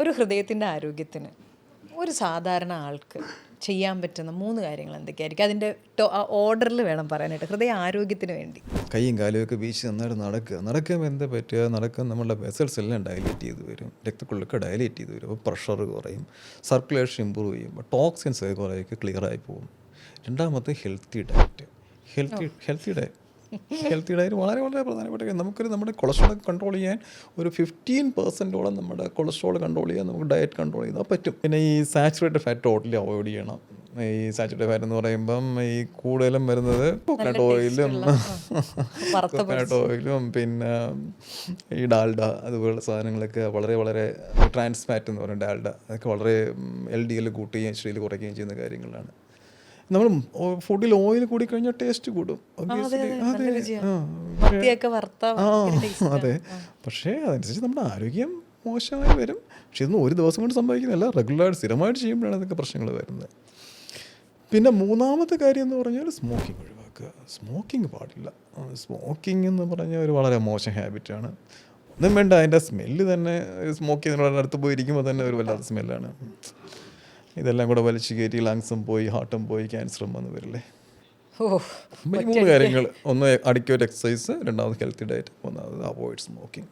ഒരു ഹൃദയത്തിൻ്റെ ആരോഗ്യത്തിന് ഒരു സാധാരണ ആൾക്ക് ചെയ്യാൻ പറ്റുന്ന 3 കാര്യങ്ങൾ എന്തൊക്കെയായിരിക്കും? അതിൻ്റെ ഓർഡറിൽ വേണം പറയാനായിട്ട്, ഹൃദയ ആരോഗ്യത്തിന് വേണ്ടി. കൈയും കാലുമൊക്കെ വീശി നന്നായിട്ട് നടക്കുമ്പോൾ എന്താ പറ്റുക, നടക്കുമ്പോൾ നമ്മളുടെ വെസൽസ് എല്ലാം ഡയലേറ്റ് ചെയ്ത് വരും, രക്തക്കുള്ളൊക്കെ ഡയലേറ്റ് ചെയ്ത് വരും, അപ്പോൾ പ്രഷർ കുറയും, സർക്കുലേഷൻ ഇമ്പ്രൂവ് ചെയ്യും, ടോക്സിൻസ് കുറേയൊക്കെ ക്ലിയറായി പോകും. രണ്ടാമത്തെ ഹെൽത്തി ഡയറ്റ്. ഹെൽത്തി ഡയറ്റ് വളരെ വളരെ പ്രധാനപ്പെട്ട കാര്യം. നമ്മുടെ കൊളസ്ട്രോൾ കൺട്രോൾ ചെയ്യാൻ ഒരു 15% നമ്മുടെ കൊളസ്ട്രോൾ കൺട്രോൾ ചെയ്യാൻ നമുക്ക് ഡയറ്റ് കൺട്രോൾ ചെയ്താൽ പറ്റും. പിന്നെ ഈ സാച്ചുറേറ്റഡ് ഫാറ്റ് ടോട്ടലി അവോയ്ഡ് ചെയ്യണം. ഈ സാച്ചുറേറ്റഡ് ഫാറ്റ് എന്ന് പറയുമ്പം ഈ കൂടുതലും വരുന്നത് കോക്കനട്ട് ഓയിലും പിന്നെ ഈ ഡാൽഡ അതുപോലുള്ള സാധനങ്ങളൊക്കെ വളരെ വളരെ ട്രാൻസ് ഫാറ്റ് എന്ന് പറയുന്നത് ഡാൽഡ അതൊക്കെ വളരെ LDL കൂട്ടുകയും HDL കുറയ്ക്കുകയും ചെയ്യുന്ന കാര്യങ്ങളാണ്. നമ്മൾ ഫുഡിൽ ഓയിൽ കൂടി കഴിഞ്ഞാൽ ടേസ്റ്റ് കൂടും. അതെ, പക്ഷേ അതനുസരിച്ച് നമ്മുടെ ആരോഗ്യം മോശമായി വരും. പക്ഷെ ഇതൊന്നും ഒരു ദിവസം കൊണ്ട് സംഭവിക്കുന്നില്ല, റെഗുലറായിട്ട് സ്ഥിരമായിട്ട് ചെയ്യുമ്പോഴാണ് ഇതൊക്കെ പ്രശ്നങ്ങൾ വരുന്നത്. പിന്നെ മൂന്നാമത്തെ കാര്യം എന്ന് പറഞ്ഞാൽ സ്മോക്കിംഗ് ഒഴിവാക്കുക. സ്മോക്കിംഗ് പാടില്ല. സ്മോക്കിംഗ് എന്ന് പറഞ്ഞാൽ ഒരു വളരെ മോശം ഹാബിറ്റാണ്. ഒന്നും വേണ്ട, അതിൻ്റെ സ്മെല്ല് തന്നെ സ്മോക്ക് ചെയ്യുന്നതിനോട് അടുത്ത് പോയിരിക്കുമ്പോൾ തന്നെ ഒരു വല്ലാത്ത സ്മെല്ലാണ്. ഇതെല്ലാം കൂടെ വലിച്ചു കയറ്റി ലങ്സും പോയി ഹാർട്ടും പോയി ക്യാൻസറും വന്ന് വരില്ലേ. 3 കാര്യങ്ങൾ: ഒന്ന് അഡിക്വേറ്റ് എക്സസൈസ്, രണ്ടാമത് ഹെൽത്തി ഡയറ്റ്, മൂന്നാമത് അവോയ്ഡ് സ്മോക്കിംഗ്.